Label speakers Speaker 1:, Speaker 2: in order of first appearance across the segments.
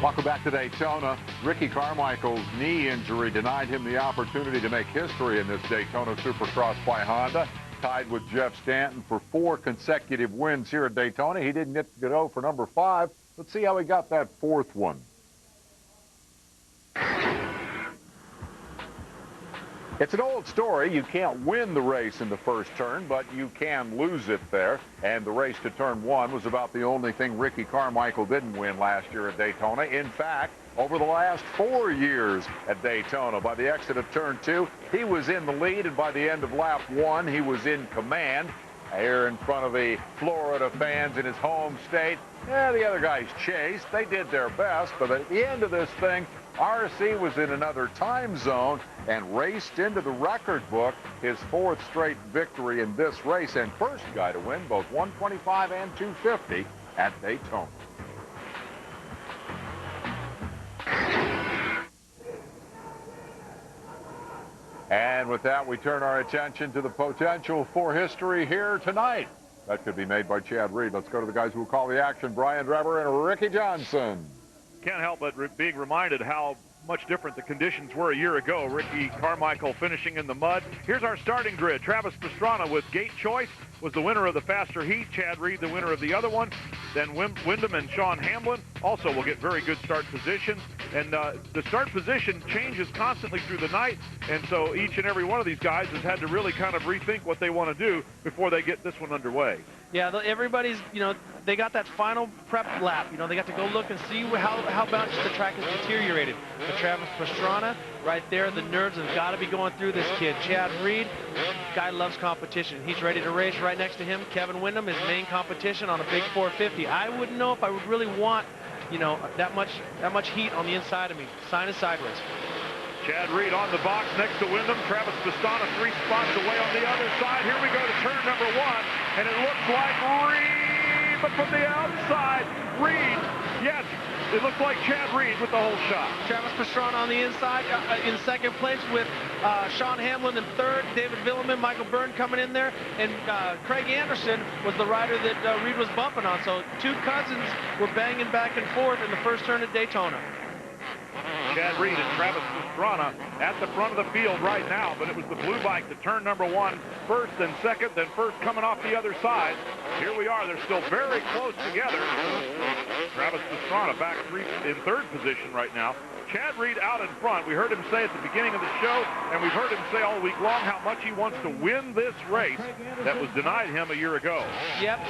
Speaker 1: Welcome back to Daytona. Ricky Carmichael's knee injury denied him the opportunity to make history in this Daytona Supercross by Honda. Tied with Jeff Stanton for 4 consecutive wins here at Daytona. He didn't get to go for number 5. Let's see how he got that 4th one. It's an old story. You can't win the race in the first turn, but you can lose it there. And the race to turn 1 was about the only thing Ricky Carmichael didn't win last year at Daytona. In fact, over the last 4 years at Daytona, by the exit of turn 2, he was in the lead, and by the end of lap 1, he was in command. Here in front of the Florida fans in his home state. Yeah, the other guys chased. They did their best, but at the end of this thing, RC was in another time zone and raced into the record book, his 4th straight victory in this race, and first guy to win both 125 and 250 at Daytona. And with that, we turn our attention to the potential for history here tonight. That could be made by Chad Reed. Let's go to the guys who will call the action, Brian Drever and Ricky Johnson.
Speaker 2: Can't help but being reminded how much different the conditions were a year ago. Ricky Carmichael finishing in the mud. Here's our starting grid. Travis Pastrana with gate choice was the winner of the faster heat. Chad Reed the winner of the other one. Then Windham and Sean Hamlin also will get very good start positions. And the start position changes constantly through the night. And so each and every one of these guys has had to really kind of rethink what they want to do before they get this one underway.
Speaker 3: Yeah, everybody's, they got that final prep lap. They got to go look and see how much the track has deteriorated. But Travis Pastrana, right there, the nerves have got to be going through this kid. Chad Reed, guy loves competition. He's ready to race. Right next to him, Kevin Windham, his main competition on a big 450. I wouldn't know if I would really want, that much heat on the inside of me. Sign is sideways.
Speaker 2: Chad Reed on the box next to Windham. Travis Pastrana 3 spots away on the other side. Here we go to turn number 1, and it looks like Reed, but from the outside, Reed, yes, it looks like Chad Reed with the whole shot.
Speaker 3: Travis Pastrana on the inside in 2nd place with Sean Hamlin in 3rd, David Vuillemin, Michael Byrne coming in there, and Craig Anderson was the rider that Reed was bumping on. So 2 cousins were banging back and forth in the first turn at Daytona.
Speaker 2: Chad Reed and Travis Pastrana at the front of the field right now, but it was the blue bike to turn number 1 first, then 2nd, then 1st coming off the other side. Here we are. They're still very close together. Travis Pastrana back in 3rd position right now. Chad Reed out in front. We heard him say at the beginning of the show, and we've heard him say all week long how much he wants to win this race that was denied him a year ago.
Speaker 3: Yep,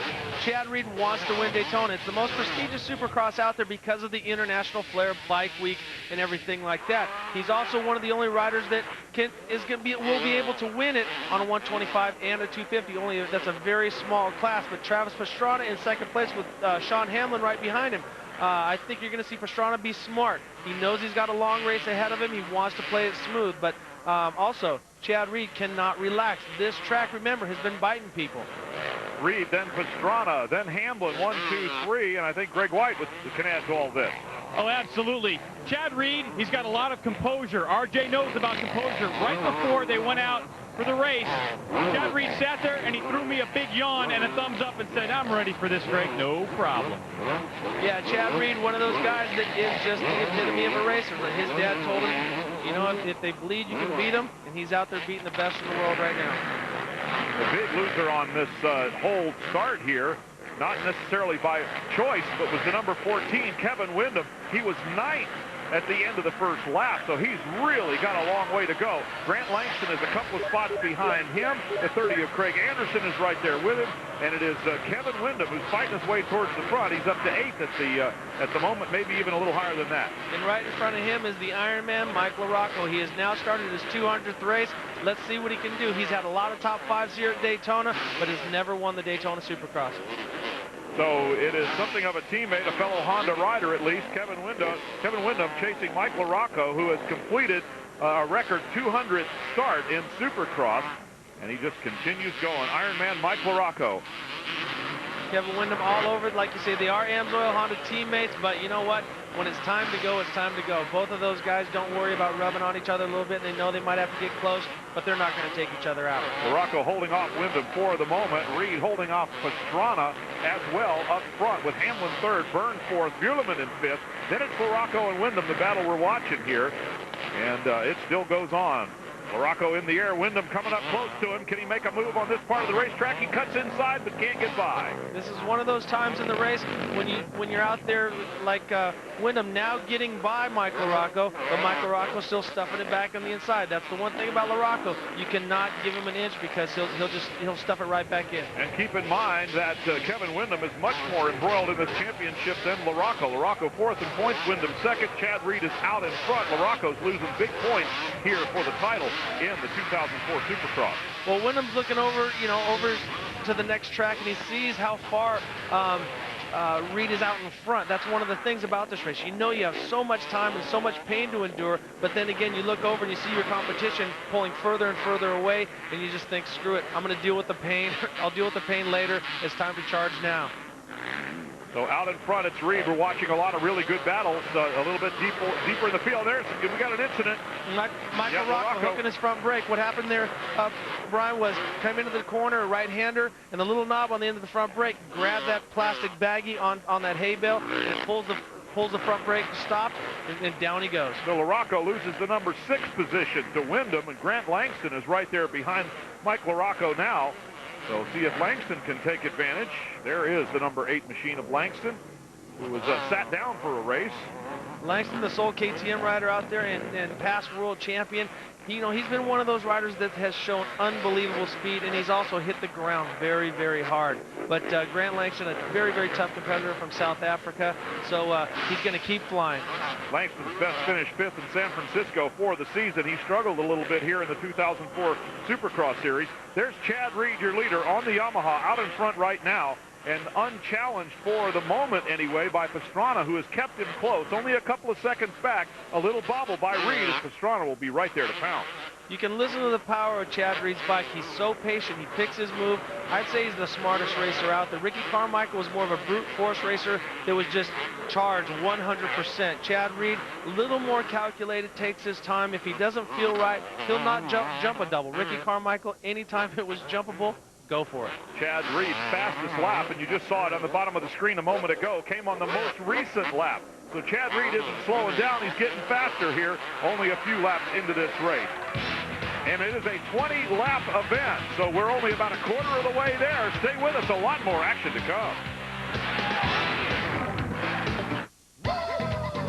Speaker 3: Chad Reed wants to win Daytona. It's the most prestigious Supercross out there because of the International Flair Bike Week and everything like that. He's also one of the only riders that will be able to win it on a 125 and a 250. Only that's a very small class. But Travis Pastrana in 2nd place with Sean Hamlin right behind him. I think you're going to see Pastrana be smart. He knows he's got a long race ahead of him. He wants to play it smooth. But also, Chad Reed cannot relax. This track, remember, has been biting people.
Speaker 2: Reed, then Pastrana, then Hamlin, 1, 2, 3, and I think Greg White can add to all this.
Speaker 4: Oh, absolutely. Chad Reed, he's got a lot of composure. RJ knows about composure. Right before they went out for the race, Chad Reed sat there and he threw me a big yawn and a thumbs up and said, I'm ready for this, Greg, no problem.
Speaker 3: Yeah, Chad Reed, one of those guys that is just the epitome of a racer. His dad told him, if they bleed, you can beat them, and he's out there beating the best in the world right now.
Speaker 2: The big loser on this whole start here, not necessarily by choice, but was the number 14, Kevin Windham. He was 9th at the end of the first lap, so he's really got a long way to go. Grant Langston is a couple of spots behind him. The 30 of Craig Anderson is right there with him, and it is Kevin Windham who's fighting his way towards the front. He's up to 8th at the moment, maybe even a little higher than that.
Speaker 3: And right in front of him is the Iron Man, Mike LaRocco. He has now started his 200th race. Let's see what he can do. He's had a lot of top 5s here at Daytona, but has never won the Daytona Supercross.
Speaker 2: So it is something of a teammate, a fellow Honda rider at least, Kevin Windham chasing Mike LaRocco, who has completed a record 200th start in Supercross, and he just continues going. Ironman Mike LaRocco.
Speaker 3: Kevin Windham all over it. Like you say, they are AMSOIL Honda teammates, but you know what? when it's time to go, it's time to go. Both of those guys don't worry about rubbing on each other a little bit. They know they might have to get close, but they're not going to take each other out.
Speaker 2: LaRocco holding off Windham for the moment. Reed holding off Pastrana as well up front with Hamlin third, Byrne fourth, Vuillemin in fifth. Then it's LaRocco and Windham, the battle we're watching here. And it still goes on. LaRocco in the air, Windham coming up close to him. Can he make a move on this part of the racetrack? He cuts inside but can't get by.
Speaker 3: This is one of those times in the race when you're out there like Windham now getting by Mike LaRocco, but Mike LaRocco still stuffing it back on the inside. That's the one thing about LaRocco. You cannot give him an inch because he'll stuff it right back in.
Speaker 2: And keep in mind that Kevin Windham is much more embroiled in this championship than LaRocco. LaRocco fourth in points, Windham second. Chad Reed is out in front. LaRocco's losing big points here for the title in the 2004 Supercross.
Speaker 3: Well, Windham's looking over, over to the next track, and he sees how far Reed is out in front. That's one of the things about this race. You know you have so much time and so much pain to endure, but then again, you look over and you see your competition pulling further and further away, and you just think, screw it, I'm going to deal with the pain. I'll deal with the pain later. It's time to charge now.
Speaker 2: So out in front, it's Reed. We're watching a lot of really good battles, a little bit deeper in the field. We got an incident.
Speaker 3: Michael LaRocco hooking his front brake. What happened there, Brian, was come into the corner, right-hander, and the little knob on the end of the front brake, grab that plastic baggie on that hay bale, and pulls the front brake to stop, and down he goes.
Speaker 2: So LaRocco loses the number 6 position to Windham, and Grant Langston is right there behind Mike LaRocco now. So see if Langston can take advantage. There is the number 8 machine of Langston, who was sat down for a race.
Speaker 3: Langston, the sole KTM rider out there and past world champion. He's been one of those riders that has shown unbelievable speed, and he's also hit the ground very, very hard. But Grant Langston, a very, very tough competitor from South Africa, so he's going to keep flying.
Speaker 2: Langston's best finish 5th in San Francisco for the season. He struggled a little bit here in the 2004 Supercross Series. There's Chad Reed, your leader, on the Yamaha, out in front right now, and unchallenged for the moment anyway by Pastrana, who has kept him close, only a couple of seconds back. A little bobble by Reed, as Pastrana will be right there to pounce.
Speaker 3: You can listen to the power of Chad Reed's bike. He's so patient. He picks his move. I'd say he's the smartest racer out there. Ricky Carmichael was more of a brute force racer that was just charged 100%. Chad Reed, a little more calculated, takes his time. If he doesn't feel right, he'll not jump a double. Ricky Carmichael, anytime it was jumpable, go for it.
Speaker 2: Chad Reed's fastest lap, and you just saw it on the bottom of the screen a moment ago, came on the most recent lap. So Chad Reed isn't slowing down. He's getting faster here, only a few laps into this race. And it is a 20-lap event, so we're only about a quarter of the way there. Stay with us, a lot more action to come.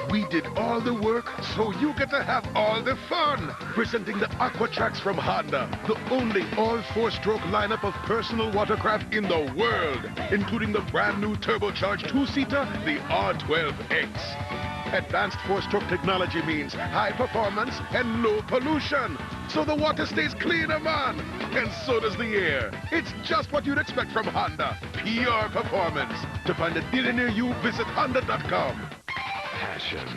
Speaker 5: We did all the work, so you get to have all the fun. Presenting the Aqua Tracks from Honda, the only all-4-stroke lineup of personal watercraft in the world, including the brand new turbocharged 2-seater, the R12X. Advanced 4-stroke technology means high performance and low pollution, so the water stays cleaner, man. And so does the air. It's just what you'd expect from Honda. Pure performance. To find a dealer near you, visit honda.com.
Speaker 6: Passion,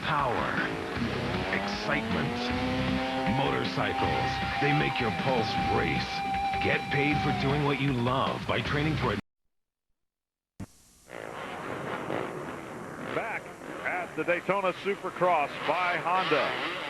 Speaker 6: power, excitement. Motorcycles, they make your pulse race. Get paid for doing what you love by training toward.
Speaker 2: Back at the Daytona Supercross by Honda.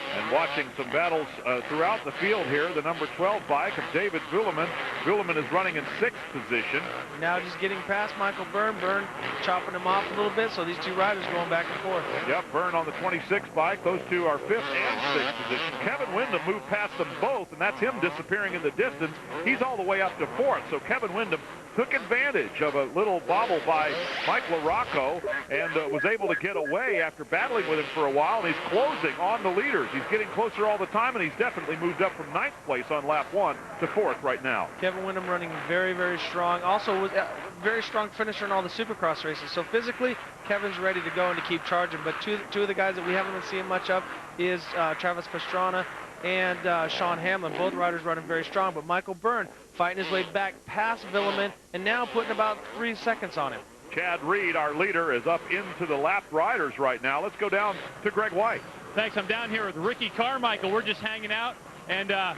Speaker 2: And watching some battles throughout the field here, the number 12 bike of David Vuillemin. Vuillemin is running in 6th position.
Speaker 3: Now just getting past Michael Byrne. Byrne chopping him off a little bit, so these two riders going back and forth.
Speaker 2: Yep, Byrne on the 26th bike. Those two are 5th and 6th position. Kevin Windham moved past them both, and that's him disappearing in the distance. He's all the way up to 4th, so Kevin Windham took advantage of a little bobble by Mike LaRocco and was able to get away after battling with him for a while, and he's closing on the leaders. He's getting closer all the time, and he's definitely moved up from 9th place on lap 1 to 4th right now.
Speaker 3: Kevin Windham running very, very strong. Also was a very strong finisher in all the Supercross races. So physically, Kevin's ready to go and to keep charging. But two of the guys that we haven't been seeing much of is Travis Pastrana and Sean Hamlin. Both riders running very strong, but Michael Byrne fighting his way back past Vuillemin and now putting about 3 seconds on him.
Speaker 2: Chad Reed, our leader, is up into the lap riders right now. Let's go down to Greg White.
Speaker 4: Thanks. I'm down here with Ricky Carmichael. We're just hanging out, and I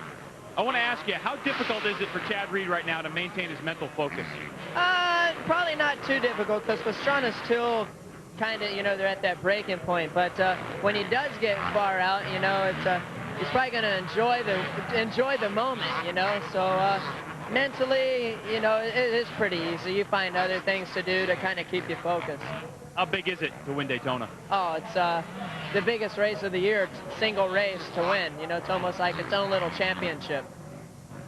Speaker 4: want to ask you, how difficult is it for Chad Reed right now to maintain his mental focus?
Speaker 7: Probably not too difficult, because Pastrana's still kind of, you know, they're at that breaking point. But when he does get far out, you know, he's probably going to enjoy the moment, you know. So mentally, you know, it is pretty easy. You find other things to do to kind of keep you focused.
Speaker 4: How big is it to win Daytona?
Speaker 7: Oh, it's the biggest race of the year, single race to win. You know, it's almost like its own little championship.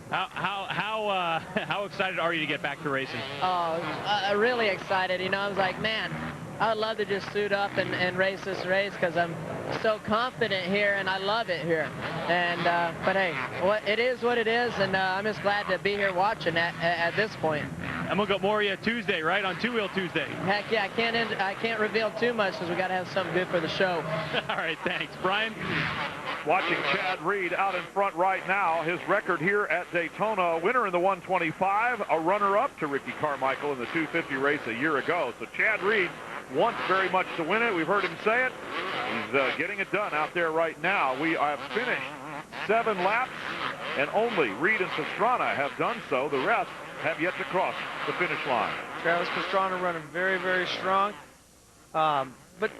Speaker 4: How excited are you to get back to racing?
Speaker 7: Oh, really excited. You know, I was like, man, I would love to just suit up and race this race because I'm so confident here and I love it here. And but hey, it is what it is, and I'm just glad to be here watching at this point.
Speaker 4: And we'll go more of you Tuesday, right? On Two-Wheel Tuesday.
Speaker 7: Heck yeah, I can't reveal too much because we got to have something good for the show.
Speaker 4: All right, thanks, Brian.
Speaker 2: Watching Chad Reed out in front right now. His record here at Daytona, winner in the 125, a runner-up to Ricky Carmichael in the 250 race a year ago. So Chad Reed wants very much to win it. We've heard him say it. He's getting it done out there right now. We have finished 7 laps, and only Reed and Pastrana have done so. The rest have yet to cross the finish line.
Speaker 3: Travis Pastrana running very, very strong, but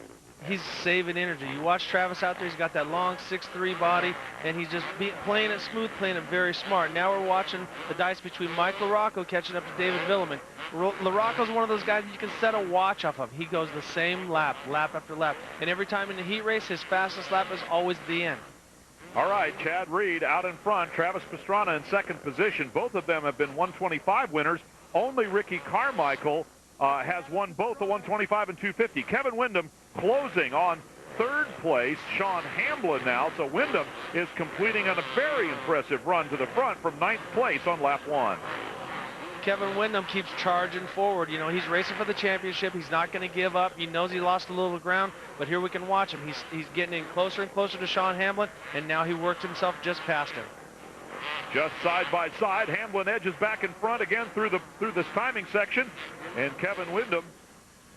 Speaker 3: he's saving energy. You watch Travis out there, he's got that long 6'3" body, and he's just playing it smooth, playing it very smart. Now we're watching the dice between Mike LaRocco catching up to David Vuillemin. LaRocco's one of those guys that you can set a watch off of. He goes the same lap after lap, and every time in the heat race, his fastest lap is always the end.
Speaker 2: All right, Chad Reed out in front, Travis Pastrana in second position. Both of them have been 125 winners. Only Ricky Carmichael has won both the 125 and 250. Kevin Windham closing on third place. Sean Hamblin now. So Windham is completing on a very impressive run to the front from 9th place on lap 1.
Speaker 3: Kevin Windham keeps charging forward. You know, he's racing for the championship. He's not going to give up. He knows he lost a little ground, but here we can watch him. He's getting in closer and closer to Sean Hamblin, and now he worked himself just past him.
Speaker 2: Just side by side, Hamblin edges back in front again through this timing section, and Kevin Windham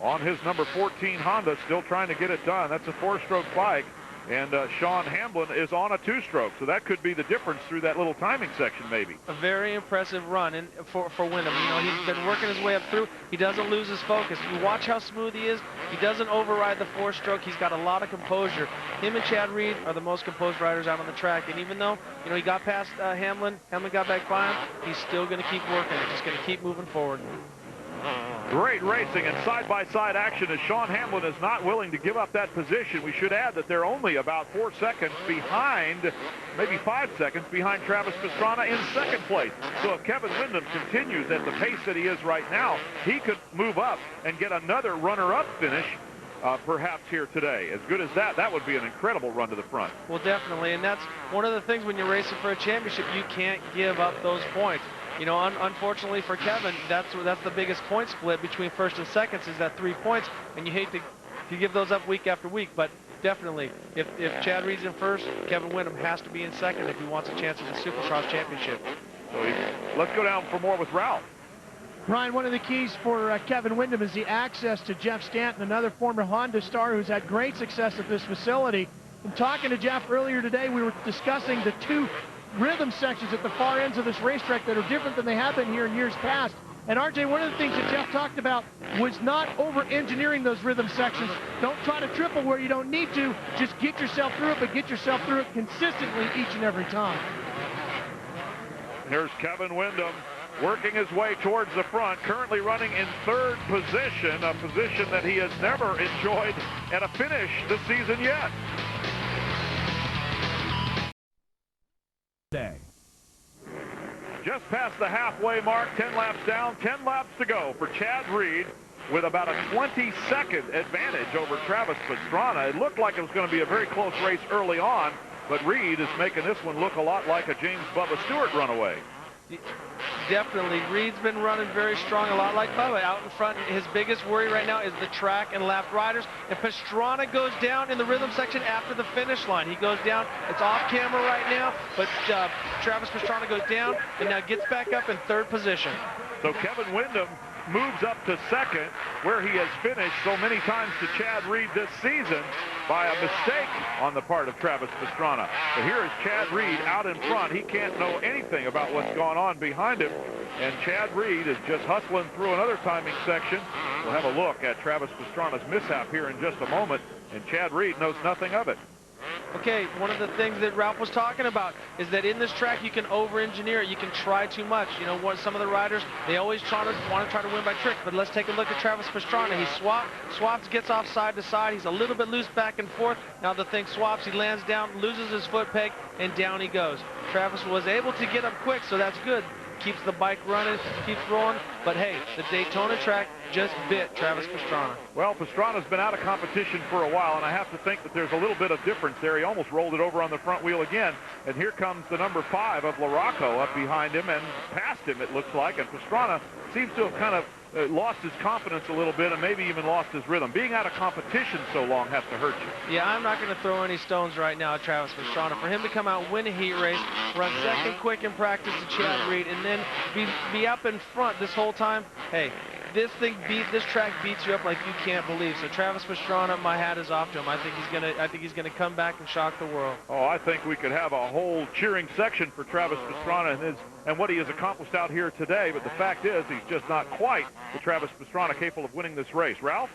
Speaker 2: on his number 14 Honda still trying to get it done. That's a 4-stroke bike, and Sean Hamblin is on a 2-stroke, so that could be the difference through that little timing section maybe.
Speaker 3: A very impressive run for Windham. You know, he's been working his way up through. He doesn't lose his focus. You watch how smooth he is. He doesn't override the 4-stroke. He's got a lot of composure. Him and Chad Reed are the most composed riders out on the track, and even though, you know, he got past Hamblin got back by him, he's still going to keep working. He's just going to keep moving forward.
Speaker 2: Great racing and side-by-side action as Sean Hamblin is not willing to give up that position. We should add that they're only about 4 seconds behind, maybe 5 seconds behind Travis Pastrana in second place. So if Kevin Windham continues at the pace that he is right now, he could move up and get another runner-up finish perhaps here today. As good as that would be an incredible run to the front.
Speaker 3: Well, definitely, and that's one of the things when you're racing for a championship, you can't give up those points. You know, unfortunately for Kevin, that's the biggest point split between first and seconds is that 3 points, and you hate to give those up week after week. But definitely, if Chad Reed's in first, Kevin Windham has to be in second if he wants a chance at the Supercross Championship.
Speaker 2: So let's go down for more with Ralph.
Speaker 8: Brian, one of the keys for Kevin Windham is the access to Jeff Stanton, another former Honda star who's had great success at this facility. In talking to Jeff earlier today, we were discussing the 2 rhythm sections at the far ends of this racetrack that are different than they have been here in years past. And RJ, one of the things that Jeff talked about was not over-engineering those rhythm sections. Don't try to triple where you don't need to. Just get yourself through it, but get yourself through it consistently each and every time.
Speaker 2: Here's Kevin Windham working his way towards the front, currently running in third position, a position that he has never enjoyed at a finish this season yet. Just past the halfway mark, 10 laps down, 10 laps to go for Chad Reed with about a 20-second advantage over Travis Pastrana. It looked like it was going to be a very close race early on, but Reed is making this one look a lot like a James Bubba Stewart runaway.
Speaker 3: Definitely. Reed's been running very strong, a lot like Bubba. Out in front, his biggest worry right now is the track and lap riders. And Pastrana goes down in the rhythm section after the finish line. He goes down. It's off camera right now, but Travis Pastrana goes down and now gets back up in third position.
Speaker 2: So Kevin Windham moves up to second, where he has finished so many times to Chad Reed this season by a mistake on the part of Travis Pastrana. But here is Chad Reed out in front. He can't know anything about what's gone on behind him, and Chad Reed is just hustling through another timing section We'll have a look at Travis Pastrana's mishap here in just a moment, and Chad Reed knows nothing of it.
Speaker 3: Okay, one of the things that Ralph was talking about is that in this track you can over-engineer it. You can try too much. You know, some of the riders, they always want to try to win by trick. But let's take a look at Travis Pastrana. He swaps, gets off side to side. He's a little bit loose back and forth. Now the thing swaps. He lands down, loses his foot peg, and down he goes. Travis was able to get up quick, so that's good. Keeps the bike running, keeps rolling. But hey, the Daytona track just bit Travis Pastrana.
Speaker 2: Well, Pastrana's been out of competition for a while, and I have to think that there's a little bit of difference there. He almost rolled it over on the front wheel again, and here comes the number 5 of LaRocco up behind him and past him, it looks like, and Pastrana seems to have kind of lost his confidence a little bit and maybe even lost his rhythm. Being out of competition so long has to hurt you.
Speaker 3: Yeah, I'm not going to throw any stones right now at Travis Pastrana. For him to come out and win a heat race, run second quick in practice to Chad Reed, and then be up in front this whole time, hey, this track beats you up like you can't believe. So Travis Pastrana, my hat is off to him. I think he's gonna come back and shock the world.
Speaker 2: Oh, I think we could have a whole cheering section for Travis Pastrana and what he has accomplished out here today. But the fact is, he's just not quite the Travis Pastrana capable of winning this race. Ralph?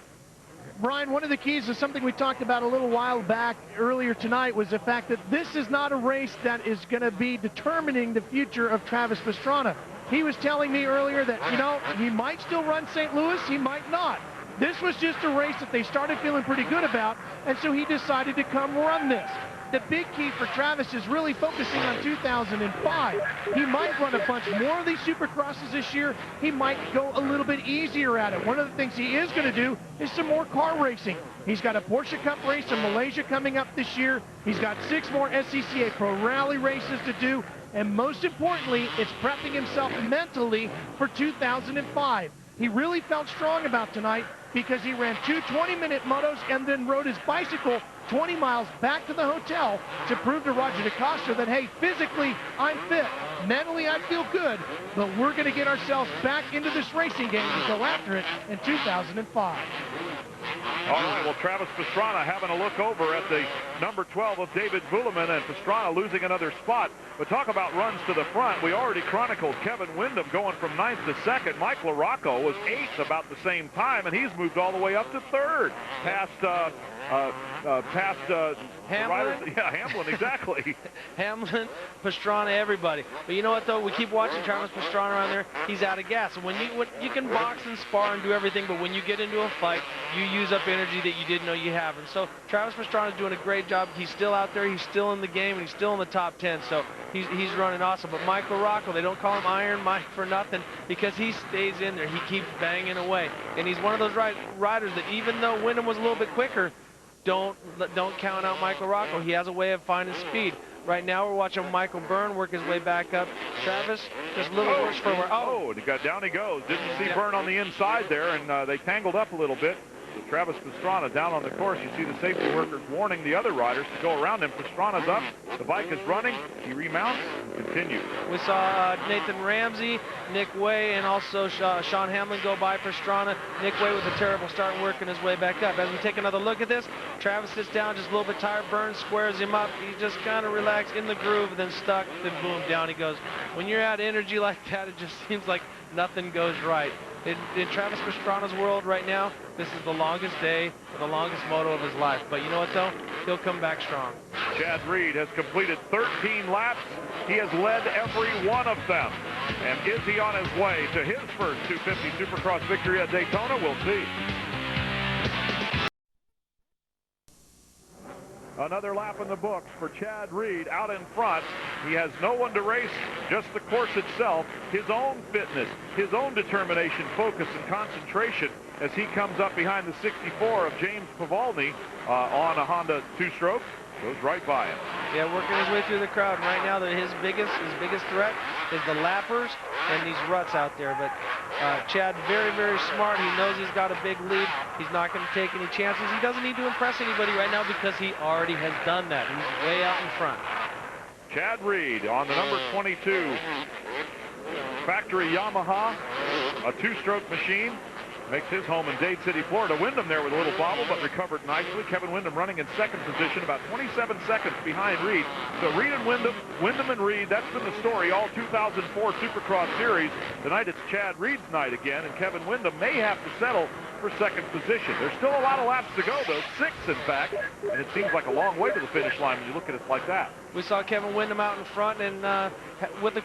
Speaker 8: Brian, one of the keys is something we talked about a little while back earlier tonight was the fact that this is not a race that is going to be determining the future of Travis Pastrana. He was telling me earlier that, you know, he might still run St. Louis, he might not. This was just a race that they started feeling pretty good about, and so he decided to come run this. The big key for Travis is really focusing on 2005. He might run a bunch more of these Supercrosses this year. He might go a little bit easier at it. One of the things he is going to do is some more car racing. He's got a Porsche Cup race in Malaysia coming up this year. He's got 6 more SCCA Pro Rally races to do. And most importantly, it's prepping himself mentally for 2005. He really felt strong about tonight because he ran 2 20-minute motos and then rode his bicycle 20 miles back to the hotel to prove to Roger DeCosta that, hey, physically, I'm fit. Mentally, I feel good, but we're going to get ourselves back into this racing game and go after it in 2005.
Speaker 2: All right, well, Travis Pastrana having a look over at the number 12 of David Vuillemin, and Pastrana losing another spot. But talk about runs to the front. We already chronicled Kevin Windham going from 9th to 2nd. Mike LaRocco was 8th about the same time, and he's moved all the way up to 3rd. Past
Speaker 3: Hamlin?
Speaker 2: Yeah, Hamlin, exactly.
Speaker 3: Hamlin, Pastrana, everybody. But you know what, though? We keep watching Travis Pastrana around there. He's out of gas. And when you can box and spar and do everything, but when you get into a fight, you use up energy that you didn't know you have. And so Travis Pastrana is doing a great job. He's still out there. He's still in the game, and he's still in the top 10. So he's running awesome. But Mike LaRocco, they don't call him Iron Mike for nothing because he stays in there. He keeps banging away. And he's one of those riders that even though Windham was a little bit quicker, don't count out Mike LaRocco. He has a way of finding speed. Right now we're watching Michael Byrne work his way back up. Travis, just a little worse for where.
Speaker 2: Oh, down he goes. Didn't see Byrne on the inside there, and they tangled up a little bit. So Travis Pastrana down on the course. You see the safety workers warning the other riders to go around him. Pastrana's up. The bike is running. He remounts and continues.
Speaker 3: We saw Nathan Ramsey, Nick Way, and also Sean Hamlin go by Pastrana. Nick Way with a terrible start working his way back up. As we take another look at this, Travis sits down just a little bit tired. Byrne squares him up. He just kind of relaxed in the groove, then stuck, then boom, down he goes. When you're out of energy like that, it just seems like nothing goes right. In Travis Pastrana's world right now, this is the longest day, the longest moto of his life. But you know what, though? He'll come back strong.
Speaker 2: Chad Reed has completed 13 laps. He has led every one of them. And is he on his way to his first 250 Supercross victory at Daytona? We'll see. Another lap in the books for Chad Reed out in front. He has no one to race, just the course itself, his own fitness, his own determination, focus, and concentration as he comes up behind the 64 of James Pavolny on a Honda 2-stroke. Goes right by him.
Speaker 3: Yeah, working his way through the crowd. And right now, his biggest threat is the lappers and these ruts out there. But Chad, very, very smart. He knows he's got a big lead. He's not going to take any chances. He doesn't need to impress anybody right now because he already has done that. He's way out in front.
Speaker 2: Chad Reed on the number 22 factory Yamaha, a 2-stroke machine. Makes his home in Dade City, Florida. Windham there with a little bobble, but recovered nicely. Kevin Windham running in 2nd position, about 27 seconds behind Reed. So Reed and Windham and Reed, that's been the story all 2004 Supercross Series. Tonight it's Chad Reed's night again, and Kevin Windham may have to settle for second position. There's still a lot of laps to go, though, 6 in fact, and it seems like a long way to the finish line when you look at it like that.
Speaker 3: We saw Kevin Windham out in front and with a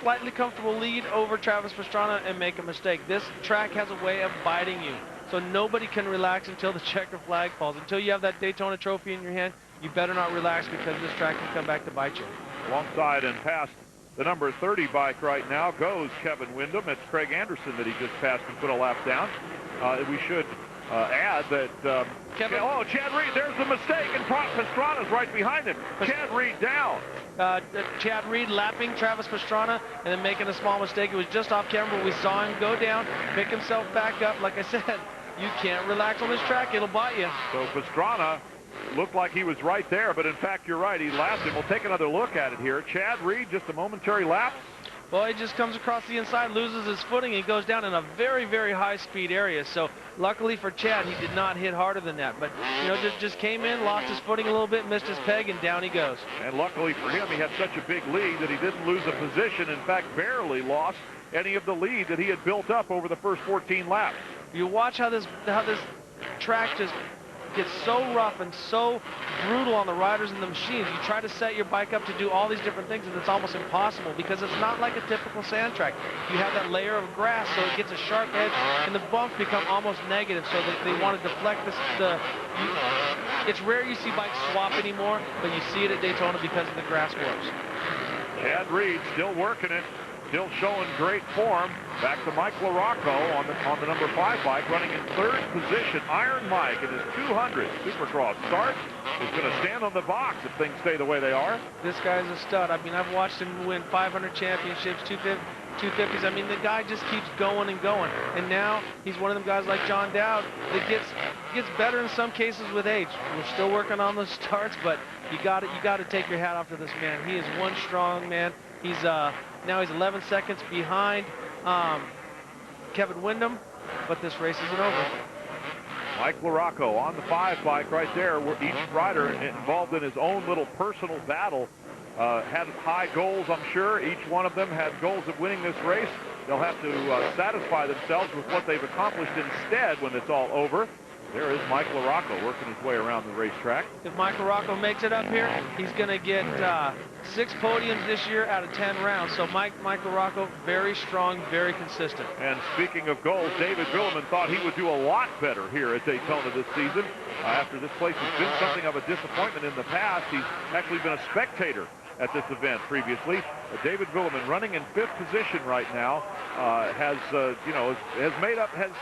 Speaker 3: slightly comfortable lead over Travis Pastrana and make a mistake. This track has a way of biting you, so nobody can relax until the checker flag falls. Until you have that Daytona trophy in your hand, you better not relax because this track can come back to bite you.
Speaker 2: Alongside and past the number 30 bike right now goes Kevin Windham. It's Craig Anderson that he just passed and put a lap down. We should add that Chad Reed, there's the mistake, and Pastrana's right behind him. Chad Reed down.
Speaker 3: Chad Reed lapping Travis Pastrana and then making a small mistake. It was just off camera, but we saw him go down, pick himself back up. Like I said, you can't relax on this track. It'll bite you.
Speaker 2: So Pastrana looked like he was right there, but in fact, you're right. He lapped him. We'll take another look at it here. Chad Reed, just a momentary lapse.
Speaker 3: Well, he just comes across the inside, loses his footing, and goes down in a very, very high-speed area. So luckily for Chad, he did not hit harder than that. But, you know, just came in, lost his footing a little bit, missed his peg, and down he goes.
Speaker 2: And luckily for him, he had such a big lead that he didn't lose a position. In fact, barely lost any of the lead that he had built up over the first 14 laps.
Speaker 3: You watch how this track just gets so rough and so brutal on the riders and the machines. You try to set your bike up to do all these different things, and it's almost impossible because it's not like a typical sand track. You have that layer of grass, so it gets a sharp edge, and the bumps become almost negative, so that they want to deflect this. It's rare you see bikes swap anymore, but you see it at Daytona because of the grass works.
Speaker 2: Chad Reed still working it. Still showing great form. Back to Mike LaRocco on the number 5 bike, running in 3rd position. Iron Mike in his 200 Supercross start is going to stand on the box if things stay the way they are.
Speaker 3: This guy's a stud. I mean, I've watched him win 500 championships, 250s. I mean, the guy just keeps going and going. And now he's one of them guys like John Dowd that gets better in some cases with age. We're still working on those starts, but you got to take your hat off to this man. He is one strong man. He's now he's 11 seconds behind Kevin Windham, but this race isn't over.
Speaker 2: Mike LaRocco on the 5 bike right there, where each rider involved in his own little personal battle had high goals, I'm sure. Each one of them had goals of winning this race. They'll have to satisfy themselves with what they've accomplished instead when it's all over. There is Mike LaRocco working his way around the racetrack.
Speaker 3: If Mike LaRocco makes it up here, he's going to get 6 podiums this year out of 10 rounds. So Mike LaRocco, very strong, very consistent.
Speaker 2: And speaking of goals, David Vuillemin thought he would do a lot better here at Daytona this season. After this place has been something of a disappointment in the past, he's actually been a spectator at this event previously. David Vuillemin, running in 5th position right now, has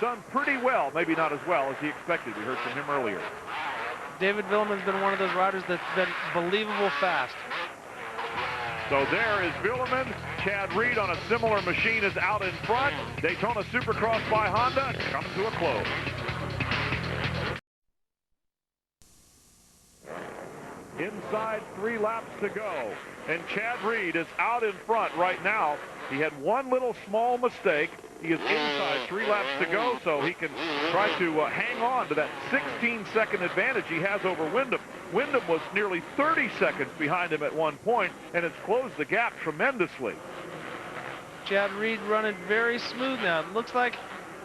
Speaker 2: done pretty well. Maybe not as well as he expected. We heard from him earlier.
Speaker 3: David Vuillemin's been one of those riders that's been believable fast.
Speaker 2: So there is Vuillemin. Chad Reed on a similar machine is out in front. Daytona Supercross by Honda coming to a close. Inside 3 laps to go, and Chad Reed is out in front right now. He had one little small mistake. He is inside 3 laps to go, so he can try to hang on to that 16-second advantage he has over Windham. Windham was nearly 30 seconds behind him at one point, and it's closed the gap tremendously.
Speaker 3: Chad Reed running very smooth now. It looks like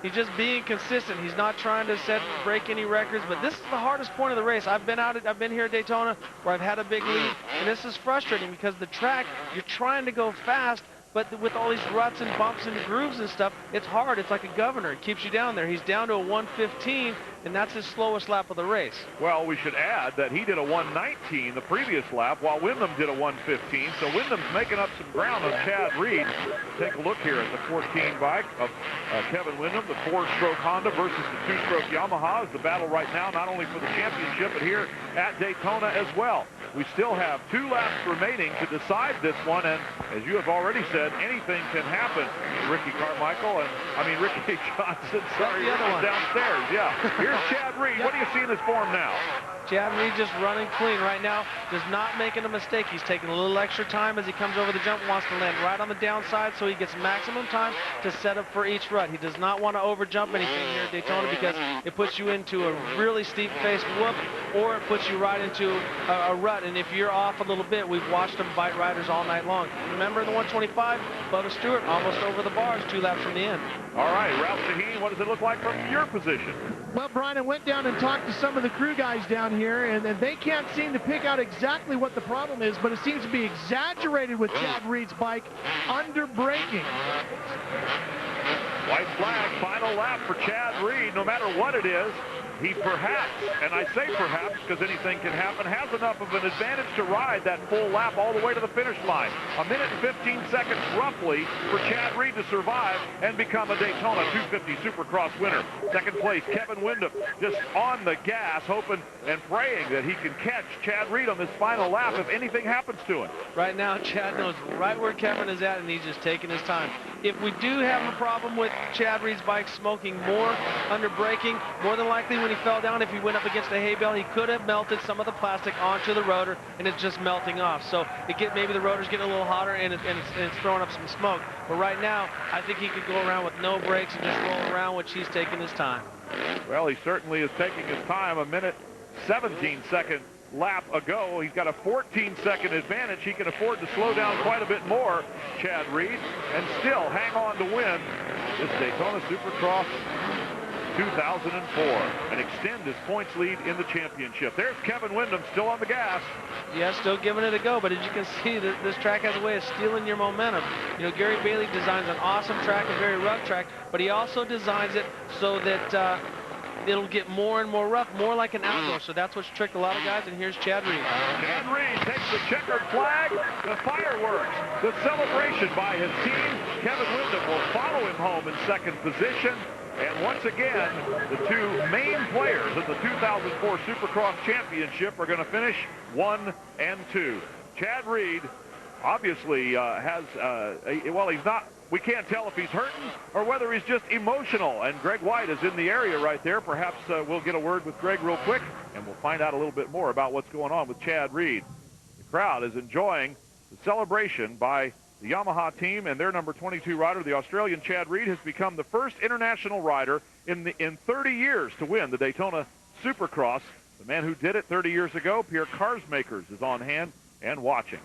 Speaker 3: he's just being consistent. He's not trying to break any records, but this is the hardest point of the race. I've been here at Daytona where I've had a big lead, and this is frustrating because the track, you're trying to go fast, but with all these ruts and bumps and grooves and stuff, it's hard. It's like a governor. It keeps you down there. He's down to a 1:15, and that's his slowest lap of the race.
Speaker 2: Well, we should add that he did a 1:19 the previous lap, while Windham did a 1:15. So Windham's making up some ground on Chad Reed. Take a look here at the 14 bike of Kevin Windham, the 4-stroke Honda versus the 2-stroke Yamaha. Is the battle right now, not only for the championship, but here at Daytona as well. We still have 2 laps remaining to decide this one, and as you have already said, anything can happen. Ricky Carmichael, Ricky Johnson, sorry,
Speaker 3: the other one
Speaker 2: downstairs. Yeah. Here's Chad Reed. What do you see in his form now?
Speaker 3: Chad Reed just running clean right now, just not making a mistake. He's taking a little extra time as he comes over the jump, wants to land right on the downside so he gets maximum time to set up for each rut. He does not want to over jump anything here at Daytona because it puts you into a really steep face whoop, or it puts you right into a rut. And if you're off a little bit, we've watched him bite riders all night long. Remember in the 125, Bubba Stewart almost over the bars 2 laps from the end.
Speaker 2: All right, Ralph Shaheen, what does it look like from your position?
Speaker 8: Well, Brian, I went down and talked to some of the crew guys down here, and they can't seem to pick out exactly what the problem is, but it seems to be exaggerated with Chad Reed's bike under braking.
Speaker 2: White flag, final lap for Chad Reed. No matter what it is, he perhaps, and I say perhaps because anything can happen, has enough of an advantage to ride that full lap all the way to the finish line. 1 minute and 15 seconds roughly for Chad Reed to survive and become a Daytona 250 Supercross winner. Second place, Kevin Windham, just on the gas, hoping and praying that he can catch Chad Reed on this final lap if anything happens to him.
Speaker 3: Right now, Chad knows right where Kevin is at, and he's just taking his time. If we do have a problem with Chad Reed's bike smoking more under braking, more than likely when he fell down, if he went up against a hay bale, he could have melted some of the plastic onto the rotor, and it's just melting off. So maybe the rotor's getting a little hotter, and it's throwing up some smoke. But right now, I think he could go around with no brakes and just roll around, which he's taking his time.
Speaker 2: Well, he certainly is taking his time. 1 minute, 17-second lap ago. He's got a 14-second advantage. He can afford to slow down quite a bit more, Chad Reed, and still hang on to win this Daytona Supercross 2004 and extend his points lead in the championship. There's Kevin Windham still on the gas.
Speaker 3: Yeah, still giving it a go, but as you can see, this track has a way of stealing your momentum. You know, Gary Bailey designs an awesome track, a very rough track, but he also designs it so that it'll get more and more rough, more like an outdoor. So that's what's tricked a lot of guys, and here's Chad Reed.
Speaker 2: Chad Reed takes the checkered flag, the fireworks, the celebration by his team. Kevin Windham will follow him home in second position. And once again, the two main players in the 2004 Supercross Championship are going to finish 1 and 2. Chad Reed obviously has, well, he's not, we can't tell if he's hurting or whether he's just emotional. And Greg White is in the area right there. Perhaps we'll get a word with Greg real quick, and we'll find out a little bit more about what's going on with Chad Reed. The crowd is enjoying the celebration by the Yamaha team, and their number 22 rider, the Australian Chad Reed, has become the first international rider in 30 years to win the Daytona Supercross. The man who did it 30 years ago, Pierre Karsmakers, is on hand and watching.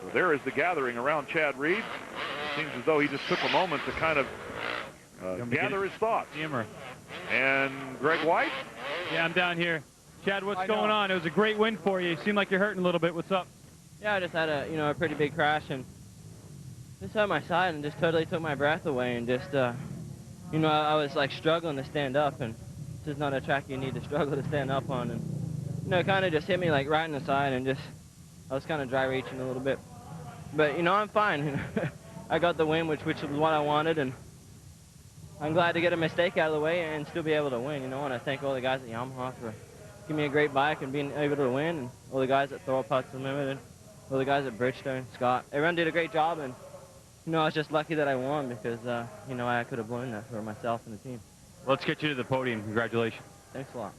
Speaker 2: So there is the gathering around Chad Reed. It seems as though he just took a moment to kind of gather his thoughts. And Greg White?
Speaker 4: Yeah, I'm down here. Chad, what's going on? It was a great win for you. You seem like you're hurting a little bit. What's up?
Speaker 9: Yeah, I just had a pretty big crash and just hurt my side and just totally took my breath away, and just I was like struggling to stand up, and this is not a track you need to struggle to stand up on, and it kind of just hit me like right in the side, and I was kind of dry reaching a little bit, but I'm fine. I got the win, which was what I wanted, and I'm glad to get a mistake out of the way and still be able to win. I want to thank all the guys at Yamaha for giving me a great bike and being able to win, and all the guys at Thor Parts Unlimited. All the guys at Bridgestone, Scott, everyone did a great job, and I was just lucky that I won because I could have blown that for myself and the team.
Speaker 4: Let's get you to the podium. Congratulations.
Speaker 9: Thanks a lot.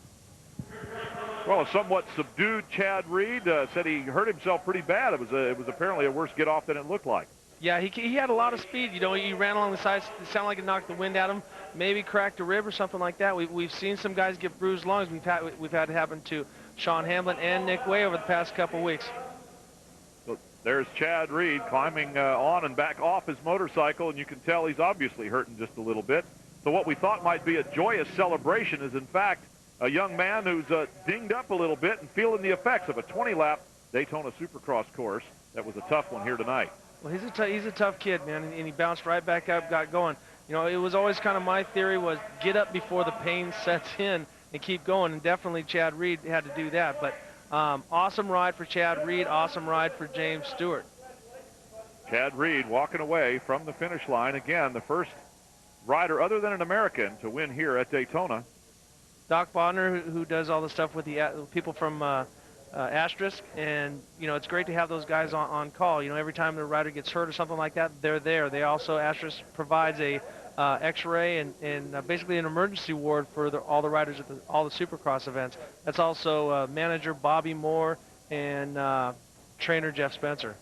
Speaker 2: Well, a somewhat subdued Chad Reed said he hurt himself pretty bad. It was apparently a worse get off than it looked like.
Speaker 3: Yeah, he had a lot of speed. He ran along the sides. It sounded like it knocked the wind out of him. Maybe cracked a rib or something like that. We've seen some guys get bruised lungs. We've had it happen to Sean Hamlin and Nick Way over the past couple weeks.
Speaker 2: So there's Chad Reed climbing on and back off his motorcycle, and you can tell he's obviously hurting just a little bit. So what we thought might be a joyous celebration is, in fact, a young man who's dinged up a little bit and feeling the effects of a 20-lap Daytona Supercross course. That was a tough one here tonight.
Speaker 3: Well, he's a tough kid, man, and he bounced right back up, got going. It was always kind of my theory was get up before the pain sets in and keep going, and definitely Chad Reed had to do that. But awesome ride for Chad Reed, awesome ride for James Stewart.
Speaker 2: Chad Reed walking away from the finish line. Again, the first rider other than an American to win here at Daytona.
Speaker 3: Doc Bodner, who does all the stuff with the people from Asterisk, and it's great to have those guys on call. Every time the rider gets hurt or something like that, they're there. They also, Asterisk provides a X-ray and basically an emergency ward for all the riders at all the Supercross events. That's also manager Bobby Moore and trainer Jeff Spencer.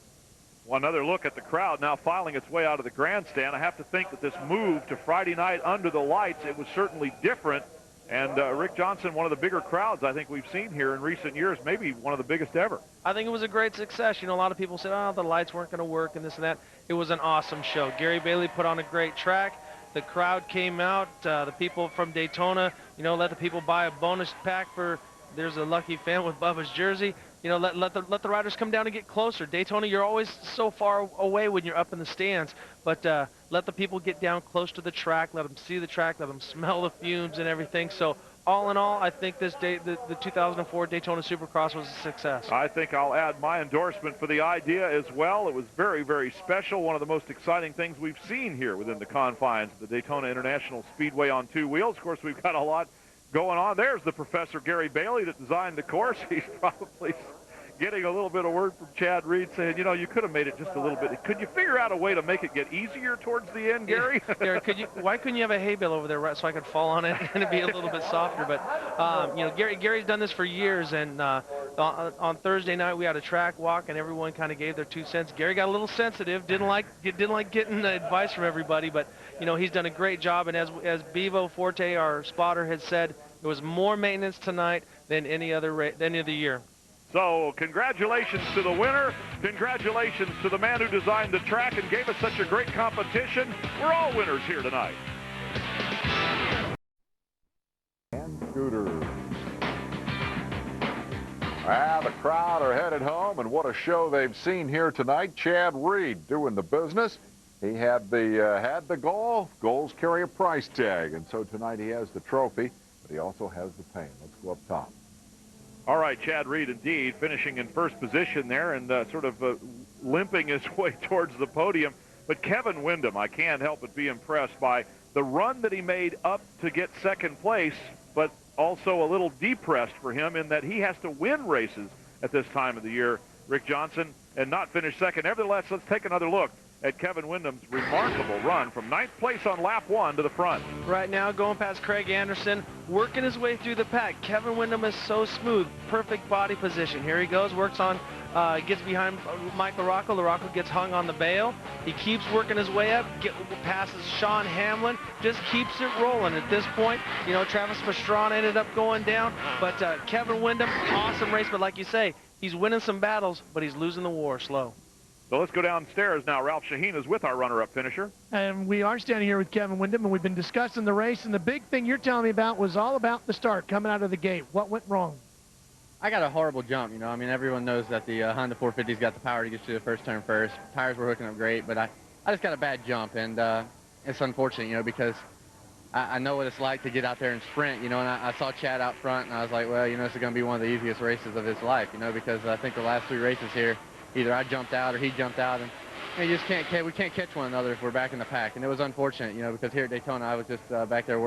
Speaker 2: One other look at the crowd now filing its way out of the grandstand. I have to think that this move to Friday night under the lights, it was certainly different. And Rick Johnson, one of the bigger crowds I think we've seen here in recent years, maybe one of the biggest ever.
Speaker 3: I think it was a great success. You know, a lot of people said, oh, the lights weren't going to work and this and that. It was an awesome show. Gary Bailey put on a great track. The crowd came out. The people from Daytona, you know, let the people buy a bonus pack for, there's a lucky fan with Bubba's jersey. You know, let the riders come down and get closer. Daytona, you're always so far away when you're up in the stands, but let the people get down close to the track, let them see the track, let them smell the fumes and everything. So all in all, I think this day, the 2004 Daytona Supercross was a success.
Speaker 2: I think I'll add my endorsement for the idea as well. It was very, very special. One of the most exciting things we've seen here within the confines of the Daytona International Speedway on two wheels. Of course, we've got a lot going on. There's the Professor Gary Bailey that designed the course. He's probably getting a little bit of word from Chad Reed saying, you know, you could have made it just a little bit. Could you figure out a way to make it get easier towards the end, Gary?
Speaker 3: Gary, why couldn't you have a hay bale over there right, so I could fall on it and it'd be a little bit softer? But, you know, Gary's done this for years, and on Thursday night we had a track walk and everyone kind of gave their 2 cents. Gary got a little sensitive, didn't like getting advice from everybody, but, you know, he's done a great job. And as Bevo Forte, our spotter, had said, there was more maintenance tonight than any other year.
Speaker 2: So congratulations to the winner. Congratulations to the man who designed the track and gave us such a great competition. We're all winners here tonight.
Speaker 1: And Scooter. The crowd are headed home, and what a show they've seen here tonight. Chad Reed doing the business. He had the goal. Goals carry a price tag, and so tonight he has the trophy, but he also has the pain. Let's go up top.
Speaker 2: All right, Chad Reed indeed finishing in first position there and sort of limping his way towards the podium. But Kevin Windham, I can't help but be impressed by the run that he made up to get second place, but also a little depressed for him in that he has to win races at this time of the year, Rick Johnson, and not finish second. Nevertheless, let's take another look at Kevin Windham's remarkable run from 9th place on lap 1 to the front.
Speaker 3: Right now, going past Craig Anderson, working his way through the pack. Kevin Windham is so smooth, perfect body position. Here he goes, works on, gets behind Mike LaRocco. LaRocco gets hung on the bail. He keeps working his way up, passes Sean Hamlin, just keeps it rolling. At this point, you know, Travis Pastrana ended up going down, but Kevin Windham, awesome race, but like you say, he's winning some battles, but he's losing the war slow.
Speaker 2: So let's go downstairs now. Ralph Shaheen is with our runner-up finisher.
Speaker 8: And we are standing here with Kevin Windham, and we've been discussing the race, and the big thing you're telling me about was all about the start, coming out of the gate. What went wrong?
Speaker 10: I got a horrible jump, you know. I mean, everyone knows that the Honda 450's got the power to get to the first turn first. Tires were hooking up great, but I just got a bad jump, and it's unfortunate, you know, because I know what it's like to get out there and sprint, you know, and I saw Chad out front, and I was like, well, you know, this is going to be one of the easiest races of his life, you know, because I think the last 3 races here, either I jumped out or he jumped out, and you just we can't catch one another if we're back in the pack. And it was unfortunate, you know, because here at Daytona I was just back there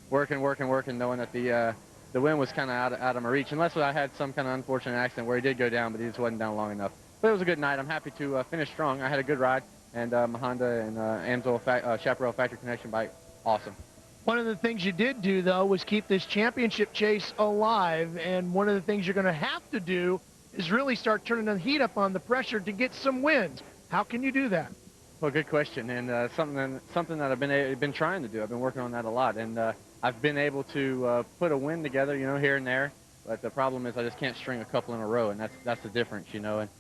Speaker 10: working, knowing that the win was kind of out of my reach, unless I had some kind of unfortunate accident where he did go down, but he just wasn't down long enough. But it was a good night. I'm happy to finish strong. I had a good ride, and my Honda and Amsoil Chaparral Factory Connection bike, awesome.
Speaker 8: One of the things you did do, though, was keep this championship chase alive, and one of the things you're going to have to do is really start turning the heat up on the pressure to get some wins. How can you do that?
Speaker 10: Well, good question, and something that I've been trying to do. I've been working on that a lot, and I've been able to put a win together, you know, here and there. But the problem is I just can't string a couple in a row, and that's the difference, you know. And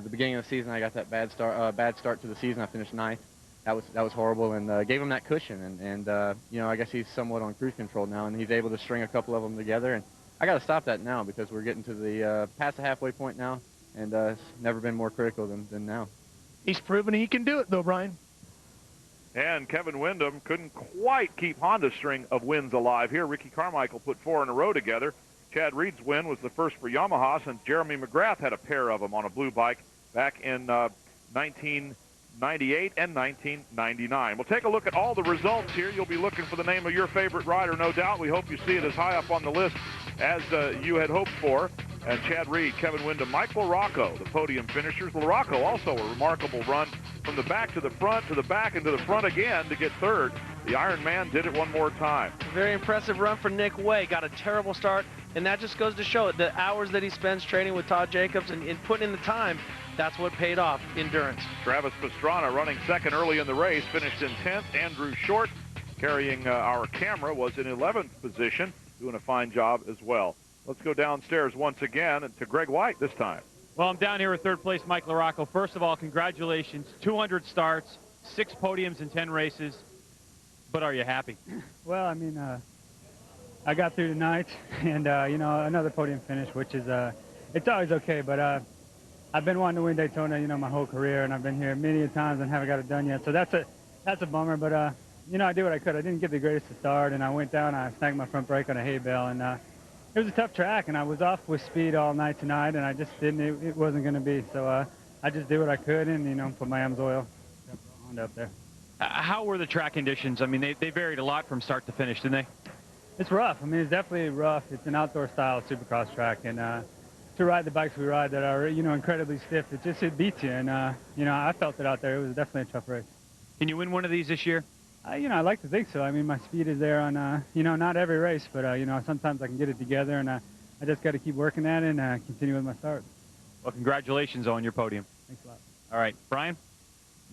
Speaker 10: the beginning of the season, I got that bad start to the season. I finished 9th. That was horrible, and gave him that cushion. And you know, I guess he's somewhat on cruise control now, and he's able to string a couple of them together. And I got to stop that now because we're getting to the past the halfway point now, and it's never been more critical than now.
Speaker 8: He's proven he can do it, though, Brian.
Speaker 2: And Kevin Windham couldn't quite keep Honda's string of wins alive here. Ricky Carmichael put 4 in a row together. Chad Reed's win was the first for Yamaha since Jeremy McGrath had a pair of them on a blue bike back in 1998 and 1999. We'll take a look at all the results here. You'll be looking for the name of your favorite rider, no doubt. We hope you see it as high up on the list as you had hoped for. And Chad Reed, Kevin Windham, Mike LaRocco, the podium finishers. LaRocco also a remarkable run from the back to the front, to the back, and to the front again to get third. The Iron Man did it one more time.
Speaker 3: Very impressive run for Nick Way. Got a terrible start, and that just goes to show it. The hours that he spends training with Todd Jacobs and putting in the time, that's what paid off, endurance.
Speaker 2: Travis Pastrana running second early in the race, finished in 10th. Andrew Short, carrying our camera, was in 11th position, doing a fine job as well. Let's go downstairs once again and to Greg White this time.
Speaker 4: Well, I'm down here with third place Mike LaRocco. First of all, congratulations. 200 starts, 6 podiums in 10 races. But are you happy?
Speaker 11: Well, I mean, I got through tonight, and, you know, another podium finish, which is, it's always okay. But I've been wanting to win Daytona, you know, my whole career, and I've been here many times and haven't got it done yet. So that's a bummer. But, you know, I did what I could. I didn't get the greatest to start, and I went down, I snagged my front brake on a hay bale, and it was a tough track, and I was off with speed all night tonight, and I just didn't, it wasn't going to be. So I just did what I could and, you know, put my AMSOIL Honda up there.
Speaker 4: How were the track conditions? I mean, they varied a lot from start to finish, didn't they?
Speaker 11: It's rough. I mean, it's definitely rough. It's an outdoor style supercross track, and to ride the bikes we ride that are, you know, incredibly stiff, it beats you. And, you know, I felt it out there. It was definitely a tough race.
Speaker 4: Can you win one of these this year?
Speaker 11: You know, I like to think so. I mean, my speed is there on, you know, not every race, but, you know, sometimes I can get it together, and I just got to keep working at it and continue with my start.
Speaker 4: Well, congratulations on your podium.
Speaker 11: Thanks a lot.
Speaker 4: All right, Brian?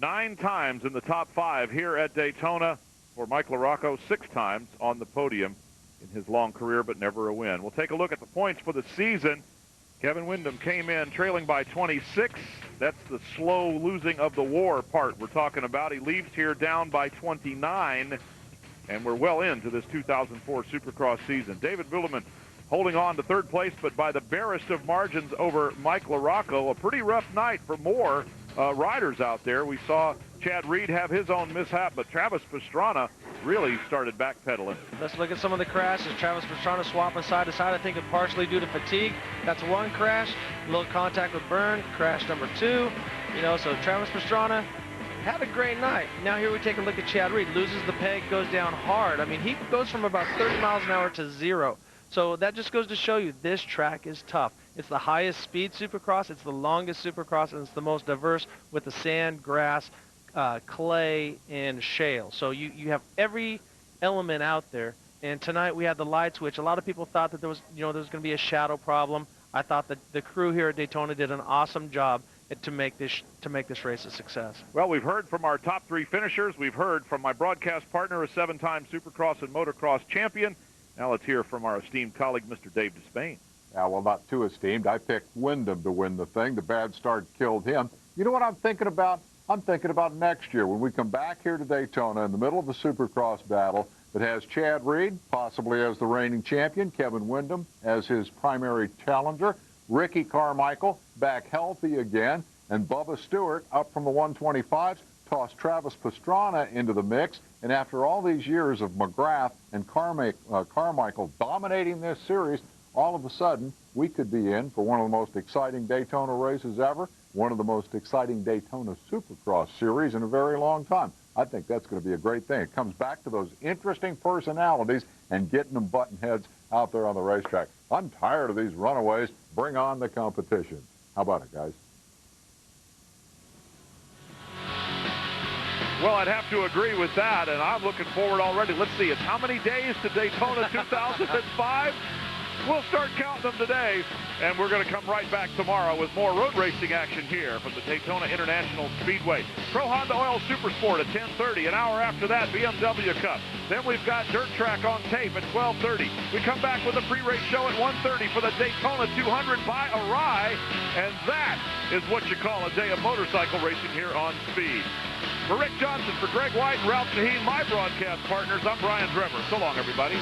Speaker 2: 9 times in the top 5 here at Daytona for Mike LaRocco, 6 times on the podium in his long career, but never a win. We'll take a look at the points for the season. Kevin Windham came in trailing by 26. That's the slow losing of the war part we're talking about. He leaves here down by 29, and we're well into this 2004 Supercross season. David Vuillemin holding on to third place, but by the barest of margins over Mike LaRocco. A pretty rough night for more riders out there. We saw Chad Reed have his own mishap, but Travis Pastrana really started backpedaling.
Speaker 3: Let's look at some of the crashes. Travis Pastrana swapping side to side, I think partially due to fatigue. That's one crash. A little contact with Byrne, crash number 2. You know, so Travis Pastrana had a great night. Now here we take a look at Chad Reed. Loses the peg, goes down hard. I mean, he goes from about 30 miles an hour to 0. So that just goes to show you this track is tough. It's the highest speed supercross, it's the longest supercross, and it's the most diverse with the sand, grass, clay, and shale. So you have every element out there. And tonight we had the light switch. A lot of people thought that there was, you know, there was going to be a shadow problem. I thought that the crew here at Daytona did an awesome job to make this race a success.
Speaker 2: Well, we've heard from our top 3 finishers. We've heard from my broadcast partner, a 7-time Supercross and Motocross champion. Now let's hear from our esteemed colleague, Mr. Dave Despain.
Speaker 1: Yeah, well, not too esteemed. I picked Windham to win the thing. The bad start killed him. You know what I'm thinking about? I'm thinking about next year when we come back here to Daytona in the middle of the Supercross battle that has Chad Reed, possibly as the reigning champion, Kevin Windham as his primary challenger, Ricky Carmichael back healthy again, and Bubba Stewart up from the 125s. Toss Travis Pastrana into the mix, and after all these years of McGrath and Carmichael dominating this series, all of a sudden we could be in for one of the most exciting Daytona races ever, one of the most exciting Daytona Supercross series in a very long time. I think that's going to be a great thing. It comes back to those interesting personalities and getting them button heads out there on the racetrack. I'm tired of these runaways. Bring on the competition. How about it, guys?
Speaker 2: Well, I'd have to agree with that, and I'm looking forward already. Let's see, it's how many days to Daytona 2005? We'll start counting them today, and we're going to come right back tomorrow with more road racing action here from the Daytona International Speedway. Pro Honda Oil Supersport at 10:30. An hour after that, BMW Cup. Then we've got Dirt Track on tape at 12:30. We come back with a pre-race show at 1:30 for the Daytona 200 by a rye, and that is what you call a day of motorcycle racing here on Speed. For Rick Johnson, for Greg White and Ralph Shaheen, my broadcast partners, I'm Brian Drever. So long, everybody.